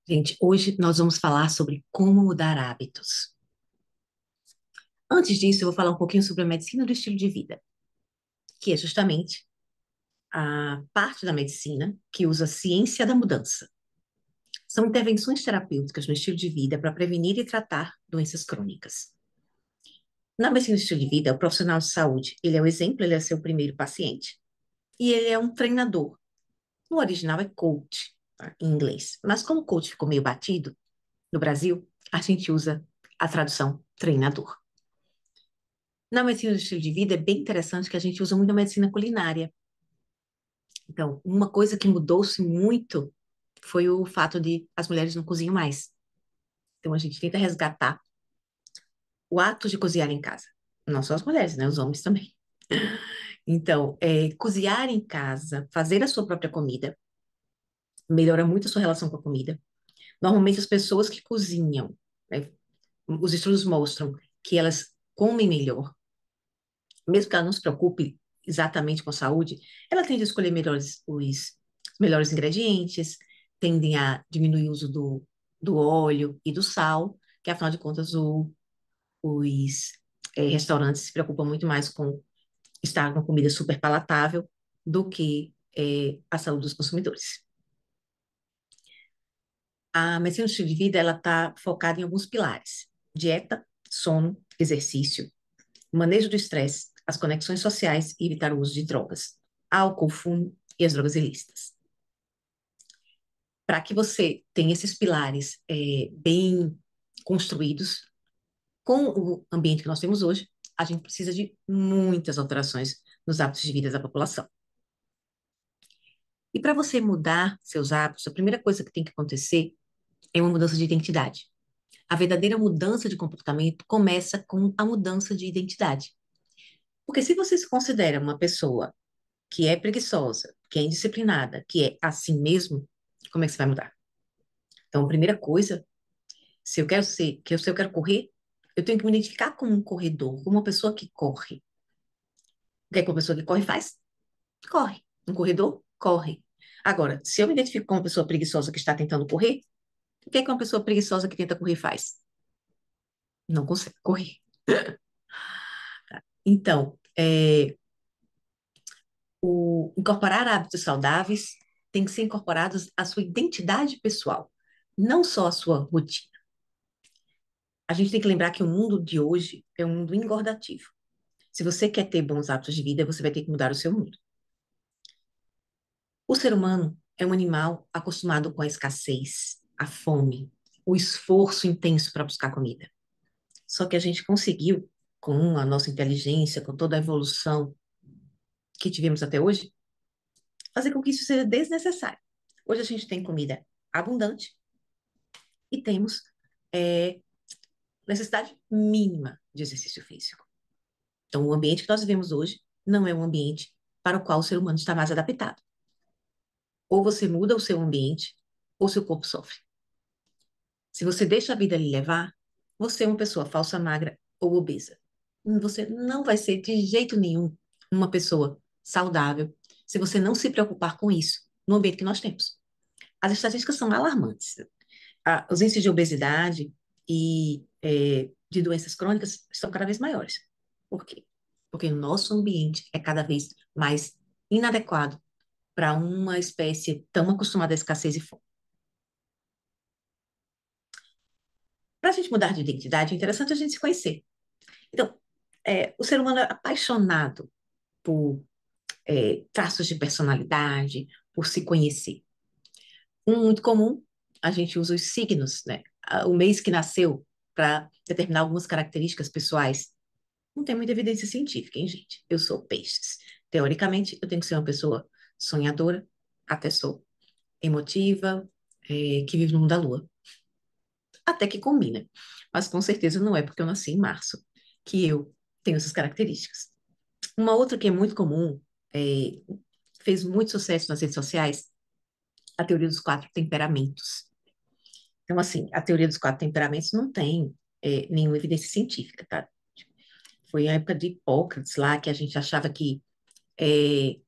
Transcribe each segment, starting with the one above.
Gente, hoje nós vamos falar sobre como mudar hábitos. Antes disso, eu vou falar um pouquinho sobre a medicina do estilo de vida, que é justamente a parte da medicina que usa a ciência da mudança. São intervenções terapêuticas no estilo de vida para prevenir e tratar doenças crônicas. Na medicina do estilo de vida, o profissional de saúde, ele é o exemplo, ele é seu primeiro paciente. E ele é um treinador. No original é coach, tá, em inglês. Mas como coach ficou meio batido no Brasil, a gente usa a tradução treinador. Na medicina do estilo de vida é bem interessante que a gente usa muito a medicina culinária. Então, uma coisa que mudou-se muito foi o fato de as mulheres não cozinham mais. Então, a gente tenta resgatar o ato de cozinhar em casa. Não só as mulheres, né? Os homens também. Então, cozinhar em casa, fazer a sua própria comida, melhora muito a sua relação com a comida. Normalmente, as pessoas que cozinham, né, os estudos mostram que elas comem melhor, mesmo que ela não se preocupe exatamente com a saúde, ela tende a escolher melhores, os melhores ingredientes, tendem a diminuir o uso do óleo e do sal, que afinal de contas os restaurantes se preocupam muito mais com estar com comida super palatável do que a saúde dos consumidores. A medicina do estilo de vida ela está focada em alguns pilares: dieta, sono, exercício, manejo do estresse, as conexões sociais e evitar o uso de drogas, álcool, fumo e as drogas ilícitas. Para que você tenha esses pilares bem construídos, com o ambiente que nós temos hoje, a gente precisa de muitas alterações nos hábitos de vida da população. E para você mudar seus hábitos, a primeira coisa que tem que acontecer é uma mudança de identidade. A verdadeira mudança de comportamento começa com a mudança de identidade. Porque se você se considera uma pessoa que é preguiçosa, que é indisciplinada, que é assim mesmo, como é que você vai mudar? Então, a primeira coisa, se eu quero ser, que eu, se eu quero correr, eu tenho que me identificar como um corredor, como uma pessoa que corre. O que é que uma pessoa que corre faz? Corre. Um corredor corre. Agora, se eu me identifico como uma pessoa preguiçosa que está tentando correr, o que é que uma pessoa preguiçosa que tenta correr faz? Não consegue correr. Então, incorporar hábitos saudáveis tem que ser incorporados à sua identidade pessoal, não só à sua rotina. A gente tem que lembrar que o mundo de hoje é um mundo engordativo. Se você quer ter bons hábitos de vida, você vai ter que mudar o seu mundo. O ser humano é um animal acostumado com a escassez, a fome, o esforço intenso para buscar comida. Só que a gente conseguiu, com a nossa inteligência, com toda a evolução que tivemos até hoje, fazer com que isso seja desnecessário. Hoje a gente tem comida abundante e temos é, necessidade mínima de exercício físico. Então, o ambiente que nós vivemos hoje não é um ambiente para o qual o ser humano está mais adaptado. Ou você muda o seu ambiente, ou seu corpo sofre. Se você deixa a vida lhe levar, você é uma pessoa falsa, magra ou obesa. Você não vai ser de jeito nenhum uma pessoa saudável se você não se preocupar com isso no ambiente que nós temos. As estatísticas são alarmantes. Os índices de obesidade e de doenças crônicas estão cada vez maiores. Por quê? Porque o nosso ambiente é cada vez mais inadequado para uma espécie tão acostumada à escassez e fome. Para a gente mudar de identidade, é interessante a gente se conhecer. Então, o ser humano é apaixonado por traços de personalidade, por se conhecer. Um muito comum, a gente usa os signos, né? O mês que nasceu para determinar algumas características pessoais. Não tem muita evidência científica, hein, gente? Eu sou peixes. Teoricamente, eu tenho que ser uma pessoa sonhadora, até sou, emotiva, que vive no mundo da lua. Até que combina. Mas com certeza não é porque eu nasci em março que eu tenho essas características. Uma outra que é muito comum, é, fez muito sucesso nas redes sociais, a teoria dos quatro temperamentos. Então, assim, a teoria dos quatro temperamentos não tem nenhuma evidência científica, tá? Foi a época de Hipócrates lá que a gente achava que é,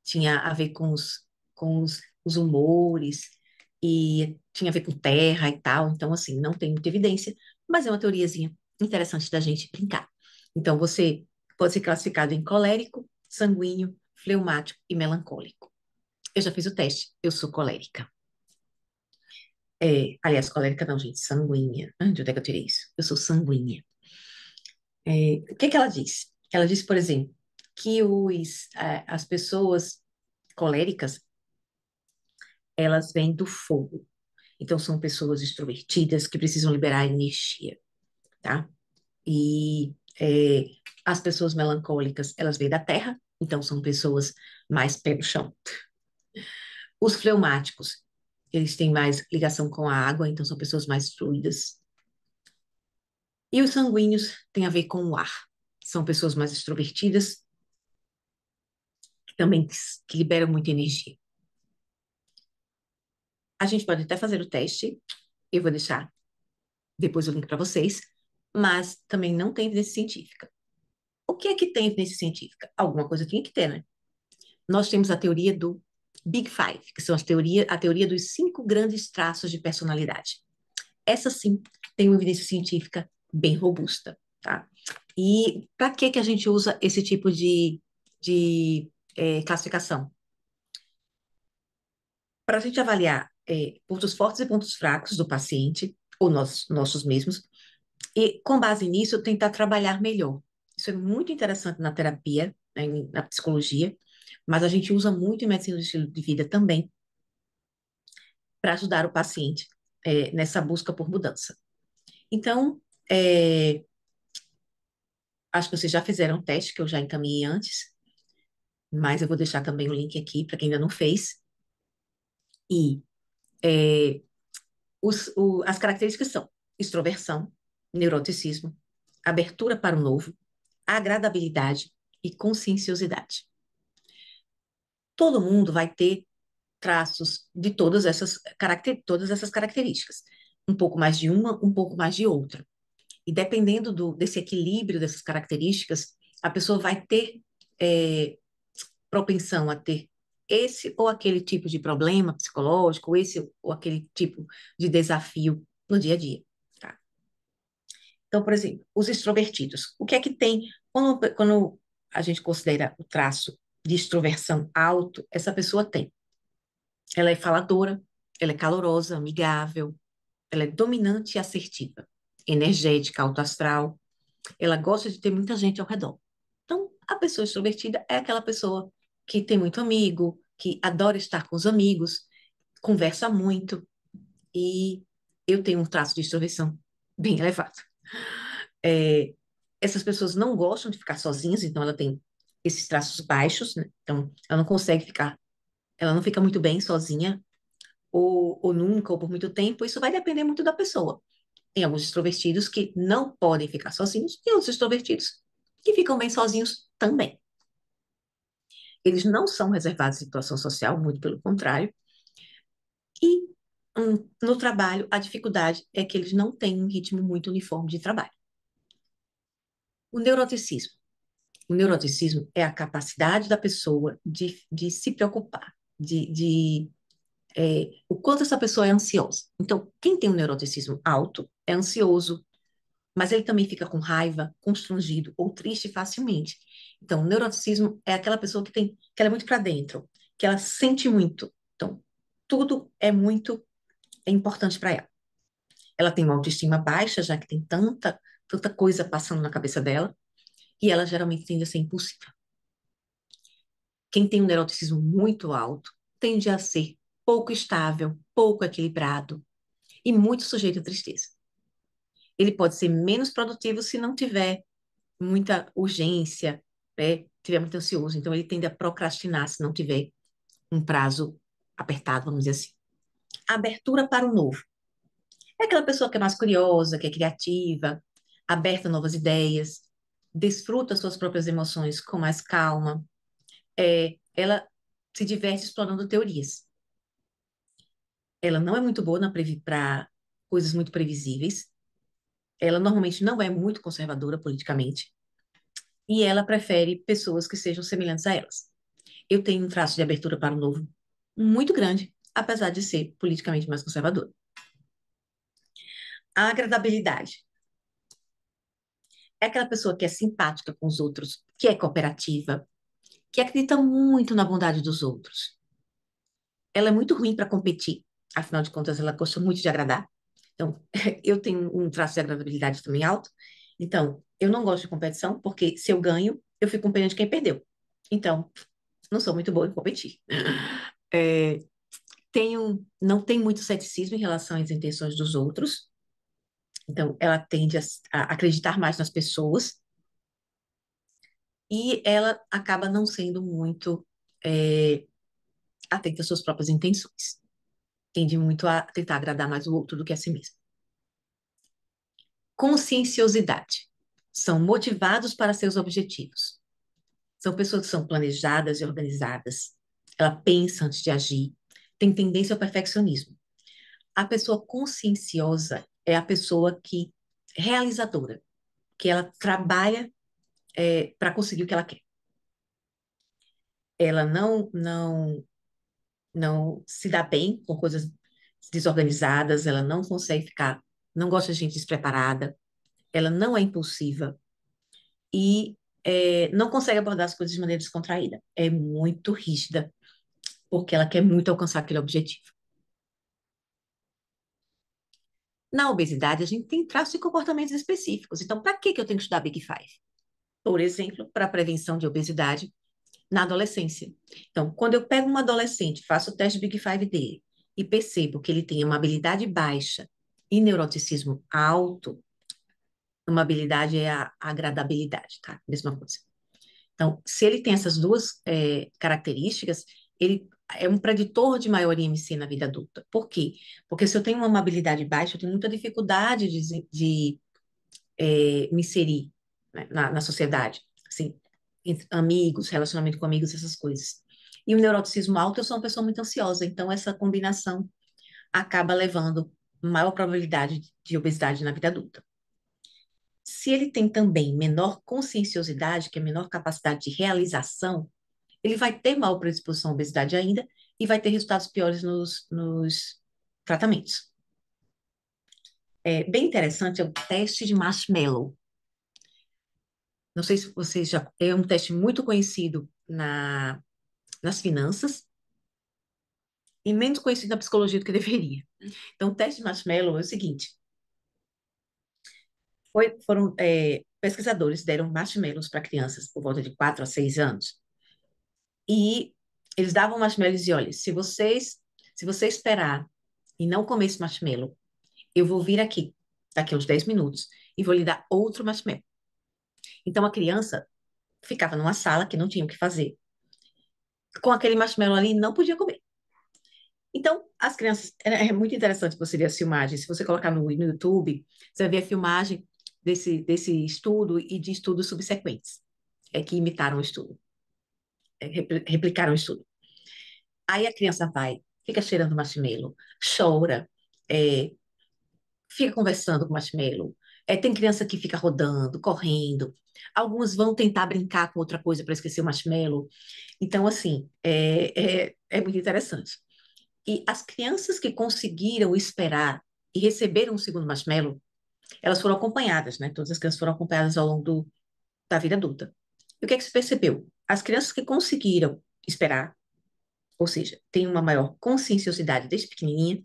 tinha a ver com os humores, e tinha a ver com terra e tal, então, assim, não tem muita evidência, mas é uma teoriazinha interessante da gente brincar. Então, você pode ser classificado em colérico, sanguíneo, fleumático e melancólico. Eu já fiz o teste, eu sou colérica. Aliás, colérica não, gente, sanguínea. De onde é que eu tirei isso? Eu sou sanguínea. O que que ela diz? Ela diz, por exemplo, que as pessoas coléricas, elas vêm do fogo. Então, são pessoas extrovertidas que precisam liberar energia, tá? E as pessoas melancólicas, elas vêm da terra, então são pessoas mais pé no chão. Os fleumáticos, eles têm mais ligação com a água, então são pessoas mais fluidas. E os sanguíneos têm a ver com o ar. São pessoas mais extrovertidas, que também que liberam muita energia. A gente pode até fazer o teste, eu vou deixar depois o link para vocês, mas também não tem evidência científica. O que é que tem evidência científica? Alguma coisa tinha que ter, né? Nós temos a teoria do Big Five, que são a teoria dos 5 grandes traços de personalidade. Essa sim tem uma evidência científica bem robusta, tá? E para que a gente usa esse tipo de classificação? Para a gente avaliar pontos fortes e pontos fracos do paciente, ou nossos mesmos, e com base nisso tentar trabalhar melhor. Isso é muito interessante na terapia, né, na psicologia, mas a gente usa muito em medicina do estilo de vida também para ajudar o paciente nessa busca por mudança. Então, é, acho que vocês já fizeram o teste que eu já encaminhei antes, mas eu vou deixar também o link aqui para quem ainda não fez. E é, as características são extroversão, neuroticismo, abertura para o novo, agradabilidade e conscienciosidade. Todo mundo vai ter traços de todas essas características. Um pouco mais de uma, um pouco mais de outra. E dependendo desse equilíbrio dessas características, a pessoa vai ter é, propensão a ter esse ou aquele tipo de problema psicológico, esse ou aquele tipo de desafio no dia a dia. Tá? Então, por exemplo, os extrovertidos. O que é que tem quando a gente considera o traço de extroversão alto, essa pessoa tem. Ela é faladora, ela é calorosa, amigável, ela é dominante e assertiva, energética, autoastral, ela gosta de ter muita gente ao redor. Então, a pessoa extrovertida é aquela pessoa que tem muito amigo, que adora estar com os amigos, conversa muito, e eu tenho um traço de extroversão bem elevado. É, essas pessoas não gostam de ficar sozinhas, então ela tem esses traços baixos, né? Então, ela não consegue ficar, ela não fica muito bem sozinha, ou nunca, ou por muito tempo, isso vai depender muito da pessoa. Tem alguns extrovertidos que não podem ficar sozinhos, e outros extrovertidos que ficam bem sozinhos também. Eles não são reservados em situação social, muito pelo contrário. E no trabalho, a dificuldade é que eles não têm um ritmo muito uniforme de trabalho. O neuroticismo. O neuroticismo é a capacidade da pessoa de se preocupar, o quanto essa pessoa é ansiosa. Então, quem tem um neuroticismo alto é ansioso, mas ele também fica com raiva, constrangido ou triste facilmente. Então, o neuroticismo é aquela pessoa que ela é muito para dentro, que ela sente muito. Então, tudo é importante para ela. Ela tem uma autoestima baixa, já que tem tanta coisa passando na cabeça dela, e ela geralmente tende a ser impulsiva. Quem tem um neuroticismo muito alto tende a ser pouco estável, pouco equilibrado e muito sujeito à tristeza. Ele pode ser menos produtivo se não tiver muita urgência, né? Tiver muito ansioso. Então, ele tende a procrastinar se não tiver um prazo apertado, vamos dizer assim. A abertura para o novo. É aquela pessoa que é mais curiosa, que é criativa, aberta a novas ideias, desfruta suas próprias emoções com mais calma. Ela se diverte explorando teorias. Ela não é muito boa para coisas muito previsíveis. Ela normalmente não é muito conservadora politicamente. E ela prefere pessoas que sejam semelhantes a elas. Eu tenho um traço de abertura para o novo muito grande. apesar de ser politicamente mais conservadora. A agradabilidade é aquela pessoa que é simpática com os outros, que é cooperativa, que acredita muito na bondade dos outros. Ela é muito ruim para competir, afinal de contas, ela gosta muito de agradar. Então, eu tenho um traço de agradabilidade também alto. Então, eu não gosto de competição, porque se eu ganho, eu fico com pena de quem perdeu. Então, não sou muito boa em competir. É, não tem muito ceticismo em relação às intenções dos outros. Então, ela tende a acreditar mais nas pessoas e ela acaba não sendo muito atenta às suas próprias intenções. Tende muito a tentar agradar mais o outro do que a si mesma. Conscienciosidade. São motivados para seus objetivos. São pessoas que são planejadas e organizadas. Ela pensa antes de agir. Tem tendência ao perfeccionismo. A pessoa conscienciosa é a pessoa que realizadora, que ela trabalha para conseguir o que ela quer. Ela não se dá bem com coisas desorganizadas, ela não consegue ficar, não gosta de gente despreparada, ela não é impulsiva e não consegue abordar as coisas de maneira descontraída. É muito rígida, porque ela quer muito alcançar aquele objetivo. Na obesidade, a gente tem traços e comportamentos específicos. Então, para que eu tenho que estudar Big Five? Por exemplo, para a prevenção de obesidade na adolescência. Então, quando eu pego um adolescente, faço o teste Big Five dele e percebo que ele tem uma habilidade baixa e neuroticismo alto, uma habilidade é a agradabilidade, tá? Mesma coisa. Então, se ele tem essas duas características, ele é um preditor de maior IMC na vida adulta. Por quê? Porque se eu tenho uma amabilidade baixa, eu tenho muita dificuldade de me inserir, né, na sociedade, assim, entre amigos, relacionamento com amigos, essas coisas. E o neuroticismo alto, eu sou uma pessoa muito ansiosa, então essa combinação acaba levando maior probabilidade de obesidade na vida adulta. Se ele tem também menor conscienciosidade, que é menor capacidade de realização, ele vai ter maior predisposição à obesidade ainda e vai ter resultados piores nos tratamentos. É bem interessante é o teste de marshmallow. Não sei se vocês já. É um teste muito conhecido nas finanças e menos conhecido na psicologia do que deveria. Então, o teste de marshmallow é o seguinte: foram pesquisadores deram marshmallows para crianças por volta de 4 a 6 anos e eles davam marshmallows e diziam, olha, se você esperar e não comer esse marshmallow, eu vou vir aqui daqui a uns 10 minutos e vou lhe dar outro marshmallow. Então, a criança ficava numa sala que não tinha o que fazer. Com aquele marshmallow ali, não podia comer. Então, as crianças. É muito interessante você ver as filmagens. Se você colocar no YouTube, você vai ver a filmagem desse estudo e de estudos subsequentes, que imitaram o estudo, replicaram o estudo. Aí a criança vai, fica cheirando marshmallow, chora, é, fica conversando com o marshmallow. Tem criança que fica rodando, correndo. Algumas vão tentar brincar com outra coisa para esquecer o marshmallow. Então, assim, é muito interessante. E as crianças que conseguiram esperar e receberam o segundo marshmallow, elas foram acompanhadas, né? Todas as crianças foram acompanhadas ao longo da vida adulta. E o que é que se percebeu? As crianças que conseguiram esperar, ou seja, têm uma maior conscienciosidade desde pequenininha,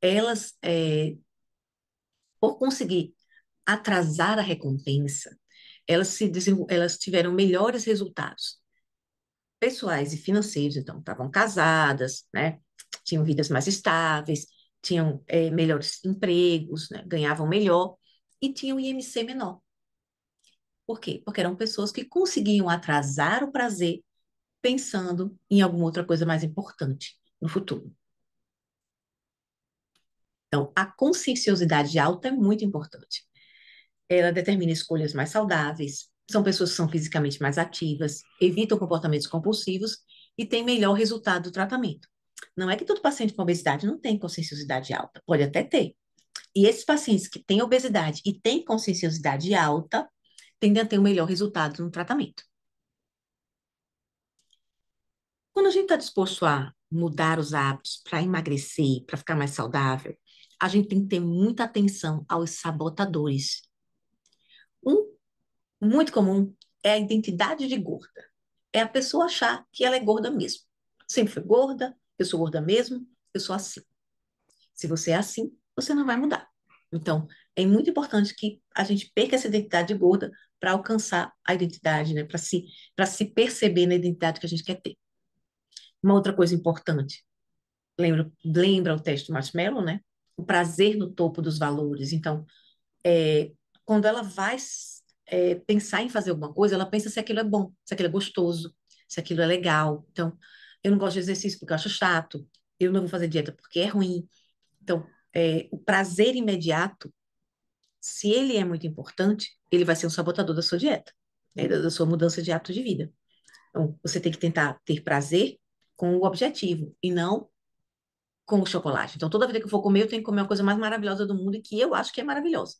elas, por conseguir atrasar a recompensa, elas tiveram melhores resultados pessoais e financeiros, então estavam casadas, né? Tinham vidas mais estáveis, tinham melhores empregos, né? Ganhavam melhor e tinham IMC menor. Por quê? Porque eram pessoas que conseguiam atrasar o prazer pensando em alguma outra coisa mais importante no futuro. Então, a conscienciosidade alta é muito importante. Ela determina escolhas mais saudáveis, são pessoas que são fisicamente mais ativas, evitam comportamentos compulsivos e têm melhor resultado do tratamento. Não é que todo paciente com obesidade não tem conscienciosidade alta, pode até ter. E esses pacientes que têm obesidade e têm conscienciosidade alta tendem a ter um melhor resultado no tratamento. Quando a gente está disposto a mudar os hábitos para emagrecer, para ficar mais saudável, a gente tem que ter muita atenção aos sabotadores. Um muito comum é a identidade de gorda. É a pessoa achar que ela é gorda mesmo. Sempre foi gorda, eu sou gorda mesmo, eu sou assim. Se você é assim, você não vai mudar. Então, é muito importante que a gente perca essa identidade de gorda para alcançar a identidade, né? Para se perceber na identidade que a gente quer ter. Uma outra coisa importante, lembra o teste do Marshmallow, né? O prazer no topo dos valores. Então, é, quando ela vai pensar em fazer alguma coisa, ela pensa se aquilo é bom, se aquilo é gostoso, se aquilo é legal. Então, eu não gosto de exercício porque eu acho chato, eu não vou fazer dieta porque é ruim. Então, o prazer imediato, se ele é muito importante, ele vai ser um sabotador da sua dieta, né, da sua mudança de hábito de vida. Então, você tem que tentar ter prazer com o objetivo e não com o chocolate. Então, toda vida que eu for comer, eu tenho que comer a coisa mais maravilhosa do mundo e que eu acho que é maravilhosa.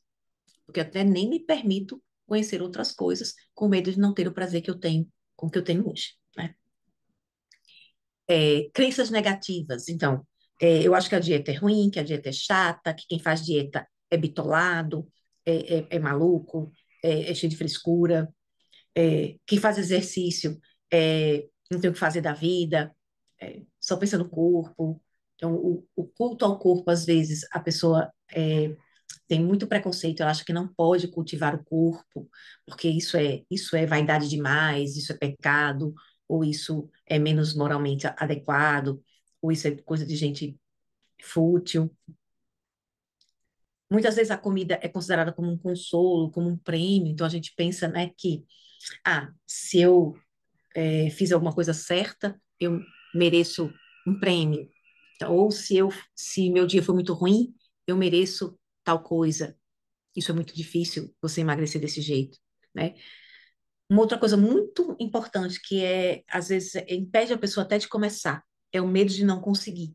Porque eu até nem me permito conhecer outras coisas com medo de não ter o prazer que eu tenho com o que eu tenho hoje, né? Crenças negativas. Então, eu acho que a dieta é ruim, que a dieta é chata, que quem faz dieta é bitolado, é maluco, é cheio de frescura, quem faz exercício não tem o que fazer da vida, só pensa no corpo. Então, o culto ao corpo, às vezes, a pessoa tem muito preconceito, ela acha que não pode cultivar o corpo, porque isso é vaidade demais, isso é pecado, ou isso é menos moralmente adequado, ou isso é coisa de gente fútil. Muitas vezes a comida é considerada como um consolo, como um prêmio, então a gente pensa, né, que, se eu fiz alguma coisa certa, eu mereço um prêmio. Então, ou se meu dia foi muito ruim, eu mereço tal coisa. Isso é muito difícil, você emagrecer desse jeito, né? Uma outra coisa muito importante que às vezes, impede a pessoa até de começar, é o medo de não conseguir.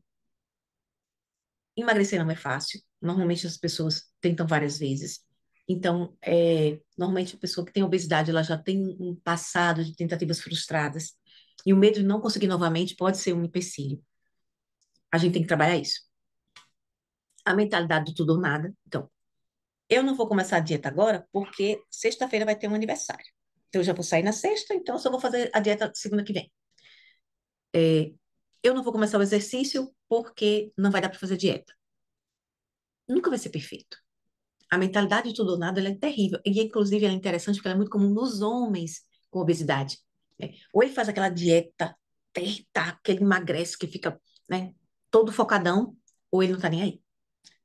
Emagrecer não é fácil. Normalmente as pessoas tentam várias vezes. Então, normalmente a pessoa que tem obesidade, ela já tem um passado de tentativas frustradas. E o medo de não conseguir novamente pode ser um empecilho. A gente tem que trabalhar isso. A mentalidade do tudo ou nada. Então, eu não vou começar a dieta agora porque sexta-feira vai ter um aniversário. Então, eu já vou sair na sexta, então eu só vou fazer a dieta segunda que vem. Eu não vou começar o exercício porque não vai dar para fazer dieta. Nunca vai ser perfeito. A mentalidade de tudo ou nada, ela é terrível. E, inclusive, ela é interessante porque ela é muito comum nos homens com obesidade, né? Ou ele faz aquela dieta, que ele emagrece, que fica, né, todo focadão, ou ele não tá nem aí.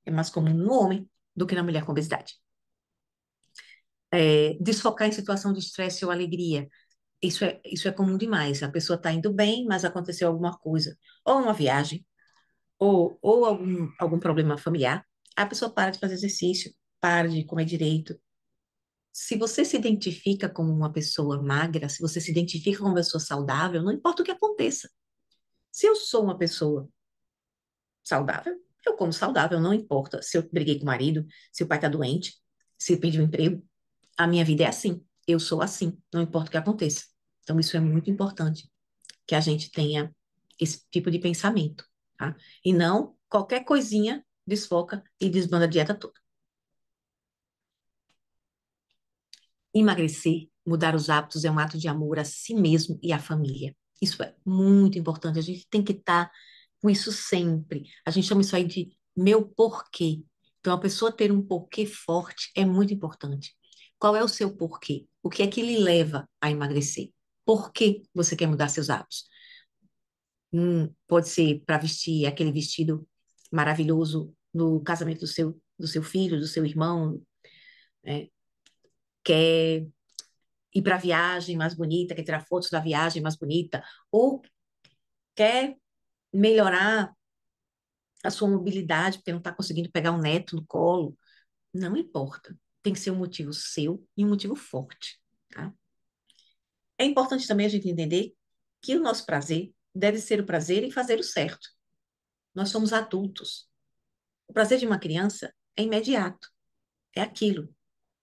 É mais comum no homem do que na mulher com obesidade. Desfocar em situação de estresse ou alegria. Isso é comum demais. A pessoa está indo bem, mas aconteceu alguma coisa, ou uma viagem, ou algum problema familiar. A pessoa para de fazer exercício, para de comer direito. Se você se identifica como uma pessoa magra, se você se identifica como uma pessoa saudável, não importa o que aconteça. Se eu sou uma pessoa saudável, eu como saudável, não importa se eu briguei com o marido, se o pai está doente, se eu perdi o emprego. A minha vida é assim. Eu sou assim, não importa o que aconteça. Então, isso é muito importante que a gente tenha esse tipo de pensamento, tá? E não qualquer coisinha desfoca e desbanda a dieta toda. Emagrecer, mudar os hábitos é um ato de amor a si mesmo e à família. Isso é muito importante. A gente tem que estar com isso sempre. A gente chama isso aí de meu porquê. Então, a pessoa ter um porquê forte é muito importante. Qual é o seu porquê? O que é que lhe leva a emagrecer? Por que você quer mudar seus hábitos? Pode ser para vestir aquele vestido maravilhoso no casamento do seu filho, do seu irmão, né? Quer ir para a viagem mais bonita, quer tirar fotos da viagem mais bonita, ou quer melhorar a sua mobilidade porque não está conseguindo pegar um neto no colo. Não importa. Tem que ser um motivo seu e um motivo forte, tá? É importante também a gente entender que o nosso prazer deve ser o prazer em fazer o certo. Nós somos adultos. O prazer de uma criança é imediato, é aquilo.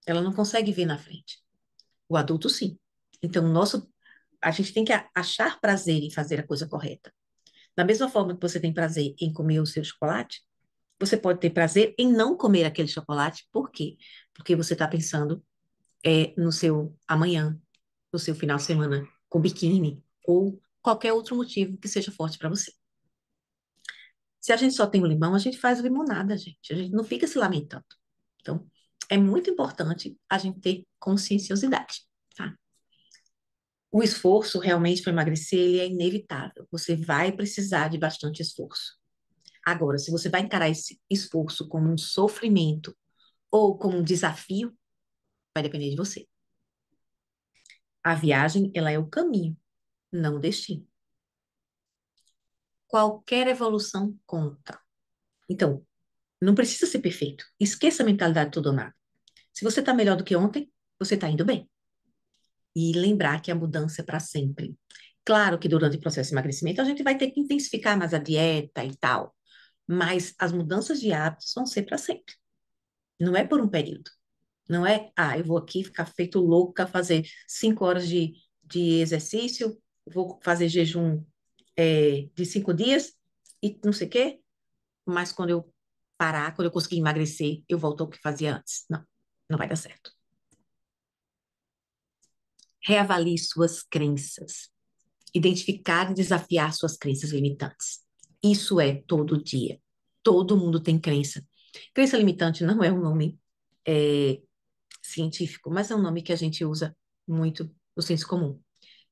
Ela não consegue ver na frente. O adulto, sim. Então, a gente tem que achar prazer em fazer a coisa correta. Da mesma forma que você tem prazer em comer o seu chocolate, você pode ter prazer em não comer aquele chocolate. Por quê? Porque você está pensando no seu amanhã, no seu final de semana com biquíni ou qualquer outro motivo que seja forte para você. Se a gente só tem o limão, a gente faz limonada, gente. A gente não fica se lamentando. Então, é muito importante a gente ter conscienciosidade, tá? O esforço realmente para emagrecer, ele é inevitável. Você vai precisar de bastante esforço. Agora, se você vai encarar esse esforço como um sofrimento ou como um desafio, vai depender de você. A viagem, ela é o caminho, não o destino. Qualquer evolução conta. Então, não precisa ser perfeito. Esqueça a mentalidade tudo ou nada. Se você está melhor do que ontem, você está indo bem. E lembrar que a mudança é para sempre. Claro que durante o processo de emagrecimento a gente vai ter que intensificar mais a dieta e tal, mas as mudanças de hábitos vão ser para sempre. Não é por um período. Não é, eu vou aqui ficar feito louca, fazer 5 horas de exercício, vou fazer jejum de 5 dias e não sei o quê, mas quando eu parar, quando eu conseguir emagrecer, eu volto ao que fazia antes. Não, não vai dar certo. Reavalie suas crenças. Identificar e desafiar suas crenças limitantes. Isso é todo dia. Todo mundo tem crença. Crença limitante não é um nome é, científico, mas é um nome que a gente usa muito no senso comum.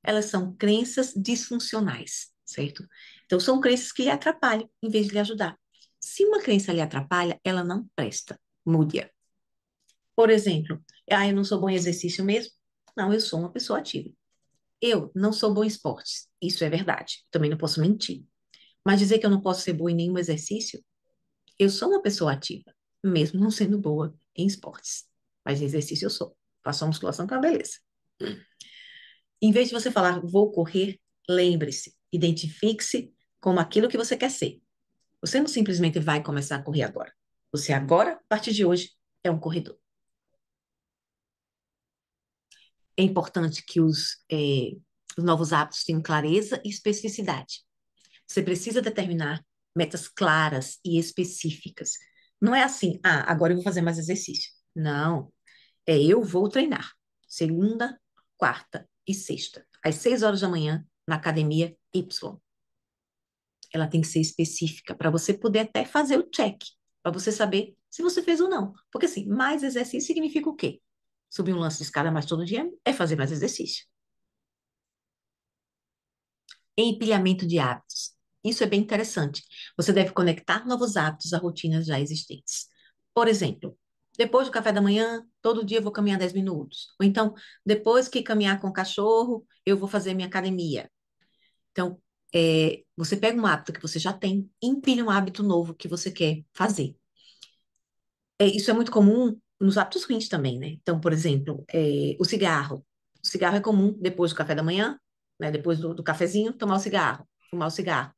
Elas são crenças disfuncionais, certo? Então, são crenças que lhe atrapalham em vez de lhe ajudar. Se uma crença lhe atrapalha, ela não presta. Mude-a. Por exemplo, eu não sou bom em exercício mesmo? Não, eu sou uma pessoa ativa. Eu não sou boa em esportes. Isso é verdade. Também não posso mentir. Mas dizer que eu não posso ser boa em nenhum exercício, eu sou uma pessoa ativa, mesmo não sendo boa em esportes. Mas em exercício eu sou. Faço uma musculação com a beleza. Em vez de você falar, vou correr, lembre-se, identifique-se como aquilo que você quer ser. Você não simplesmente vai começar a correr agora. Você agora, a partir de hoje, é um corredor. É importante que os novos hábitos tenham clareza e especificidade. Você precisa determinar metas claras e específicas. Não é assim, agora eu vou fazer mais exercício. Não, eu vou treinar. Segunda, quarta e sexta, às 6 horas da manhã, na academia Y. Ela tem que ser específica para você poder até fazer o check, para você saber se você fez ou não. Porque assim, mais exercício significa o quê? Subir um lance de escada mais todo dia é fazer mais exercício. Empilhamento de hábitos. Isso é bem interessante. Você deve conectar novos hábitos a rotinas já existentes. Por exemplo, depois do café da manhã, todo dia eu vou caminhar 10 minutos. Ou então, depois que caminhar com o cachorro, eu vou fazer minha academia. Então, você pega um hábito que você já tem, e empilha um hábito novo que você quer fazer. Isso é muito comum nos hábitos ruins também, né? Então, por exemplo, o cigarro. O cigarro é comum depois do café da manhã, né? Depois do cafezinho, tomar o cigarro, fumar o cigarro.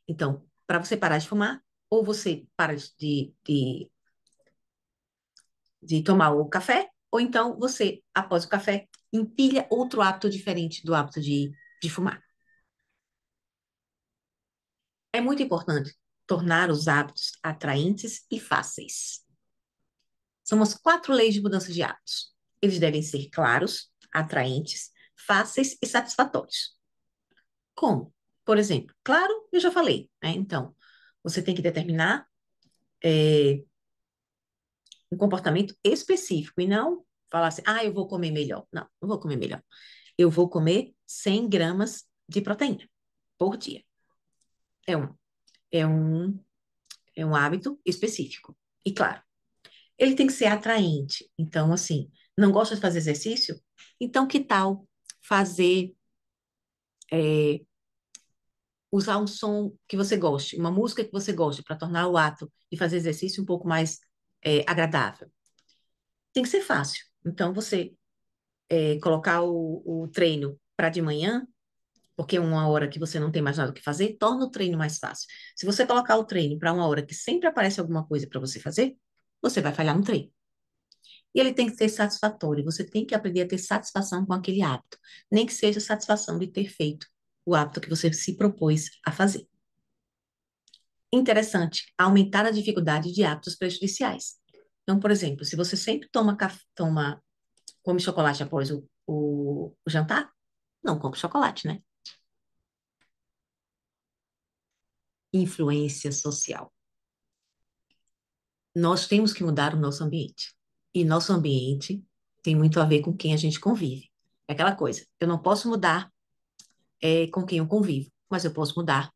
Então, para você parar de fumar, ou você para de tomar o café, ou então você, após o café, empilha outro hábito diferente do hábito de fumar. É muito importante tornar os hábitos atraentes e fáceis. São as 4 leis de mudança de hábitos. Eles devem ser claros, atraentes, fáceis e satisfatórios. Como? Por exemplo, claro, eu já falei, né? Então, você tem que determinar um comportamento específico e não falar assim, eu vou comer melhor. Não, não vou comer melhor. Eu vou comer 100 gramas de proteína por dia. É um, é um, é um hábito específico. E claro, ele tem que ser atraente. Então, assim, não gosta de fazer exercício? Então, que tal fazer, é, usar um som que você goste, uma música que você goste, para tornar o ato de fazer exercício um pouco mais agradável? Tem que ser fácil. Então, você colocar o treino para de manhã, porque é uma hora que você não tem mais nada o que fazer, torna o treino mais fácil. Se você colocar o treino para uma hora que sempre aparece alguma coisa para você fazer, você vai falhar no treino. E ele tem que ser satisfatório. Você tem que aprender a ter satisfação com aquele hábito, nem que seja satisfação de ter feito o hábito que você se propôs a fazer. Interessante, aumentar a dificuldade de hábitos prejudiciais. Então, por exemplo, se você sempre come chocolate após o jantar, não compre chocolate, né? Influência social. Nós temos que mudar o nosso ambiente. E nosso ambiente tem muito a ver com quem a gente convive. É aquela coisa, eu não posso mudar com quem eu convivo, mas eu posso mudar.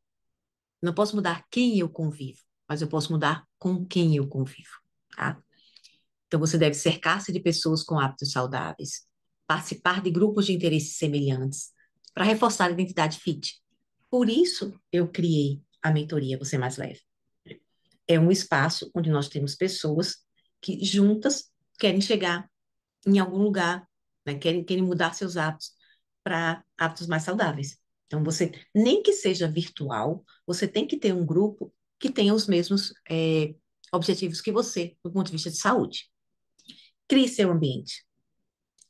Não posso mudar quem eu convivo, mas eu posso mudar com quem eu convivo, tá? Então você deve cercar-se de pessoas com hábitos saudáveis, participar de grupos de interesses semelhantes, para reforçar a identidade fit. Por isso eu criei a mentoria Você Mais Leve. É um espaço onde nós temos pessoas que juntas querem chegar em algum lugar, né? Querem mudar seus hábitos para hábitos mais saudáveis. Então, você, nem que seja virtual, você tem que ter um grupo que tenha os mesmos objetivos que você, do ponto de vista de saúde. Crie seu ambiente.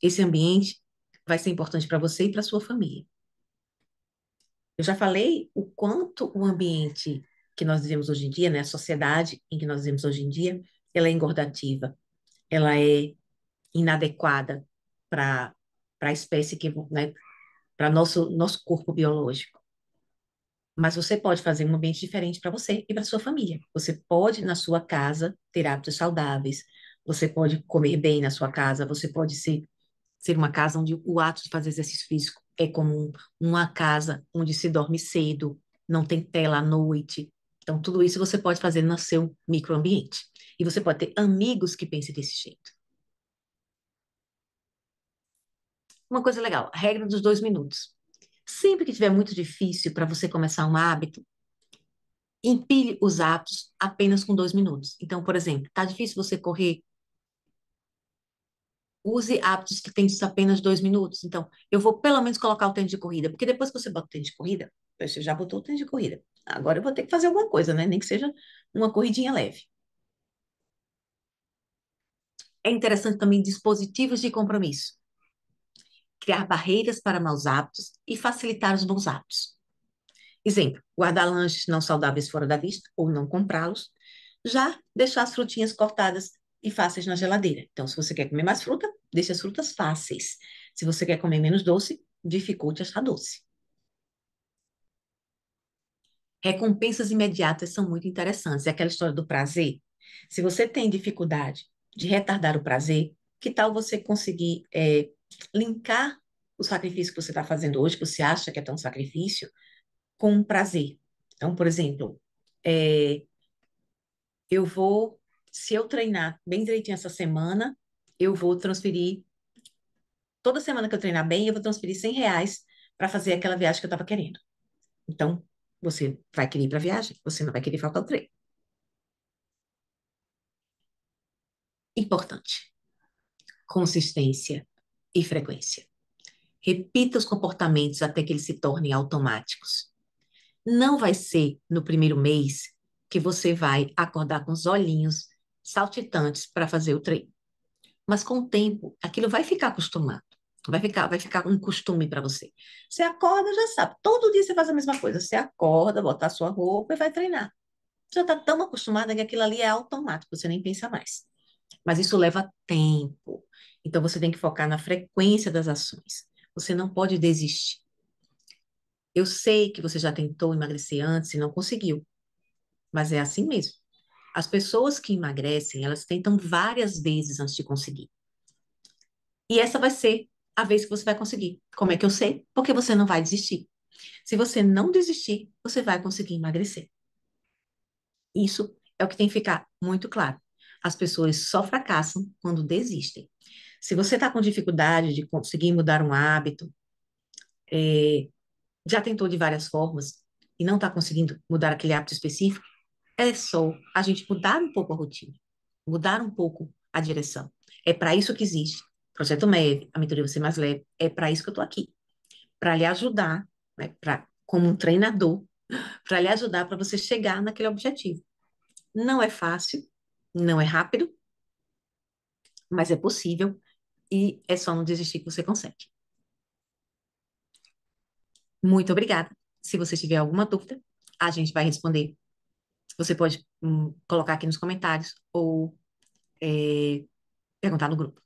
Esse ambiente vai ser importante para você e para sua família. Eu já falei o quanto o ambiente que nós vivemos hoje em dia, né, a sociedade em que nós vivemos hoje em dia, ela é engordativa, ela é inadequada para a espécie que, né, para nosso corpo biológico. Mas você pode fazer um ambiente diferente para você e para sua família. Você pode, na sua casa, ter hábitos saudáveis. Você pode comer bem na sua casa. Você pode ser uma casa onde o ato de fazer exercício físico é comum. Uma casa onde se dorme cedo, não tem tela à noite. Então, tudo isso você pode fazer no seu microambiente. E você pode ter amigos que pensem desse jeito. Uma coisa legal, a regra dos 2 minutos. Sempre que tiver muito difícil para você começar um hábito, empilhe os hábitos apenas com 2 minutos. Então, por exemplo, tá difícil você correr, use hábitos que têm apenas 2 minutos. Então, eu vou pelo menos colocar o tênis de corrida, porque depois que você bota o tênis de corrida, você já botou o tênis de corrida. Agora eu vou ter que fazer alguma coisa, né? Nem que seja uma corridinha leve. É interessante também dispositivos de compromisso, criar barreiras para maus hábitos e facilitar os bons hábitos. Exemplo, guardar lanches não saudáveis fora da vista ou não comprá-los. Já deixar as frutinhas cortadas e fáceis na geladeira. Então, se você quer comer mais fruta, deixe as frutas fáceis. Se você quer comer menos doce, dificulte achar doce. Recompensas imediatas são muito interessantes. É aquela história do prazer. Se você tem dificuldade de retardar o prazer, que tal você conseguir linkar o sacrifício que você está fazendo hoje, que você acha que é tão sacrifício, com um prazer? Então, por exemplo, é, eu vou, se eu treinar bem direitinho essa semana, eu vou transferir, toda semana que eu treinar bem, eu vou transferir R$ 100 para fazer aquela viagem que eu estava querendo. Então, você vai querer ir para a viagem, você não vai querer faltar o treino. Importante, consistência e frequência. Repita os comportamentos até que eles se tornem automáticos. Não vai ser no primeiro mês que você vai acordar com os olhinhos saltitantes para fazer o treino. Mas com o tempo, aquilo vai ficar acostumado. Vai ficar um costume para você. Você acorda, já sabe. Todo dia você faz a mesma coisa. Você acorda, bota a sua roupa e vai treinar. Você já está tão acostumada que aquilo ali é automático, você nem pensa mais. Mas isso leva tempo. Então você tem que focar na frequência das ações. Você não pode desistir. Eu sei que você já tentou emagrecer antes e não conseguiu, mas é assim mesmo. As pessoas que emagrecem, elas tentam várias vezes antes de conseguir. E essa vai ser a vez que você vai conseguir. Como é que eu sei? Porque você não vai desistir. Se você não desistir, você vai conseguir emagrecer. Isso é o que tem que ficar muito claro. As pessoas só fracassam quando desistem. Se você está com dificuldade de conseguir mudar um hábito, é, já tentou de várias formas e não está conseguindo mudar aquele hábito específico, é só a gente mudar um pouco a rotina, mudar um pouco a direção. É para isso que existe. Projeto MEV, a mentoria Você Mais Leve, é para isso que eu estou aqui. Para lhe ajudar, né, como um treinador, para lhe ajudar para você chegar naquele objetivo. Não é fácil, não é rápido, mas é possível e é só não desistir que você consegue. Muito obrigada. Se você tiver alguma dúvida, a gente vai responder. Você pode colocar aqui nos comentários ou perguntar no grupo.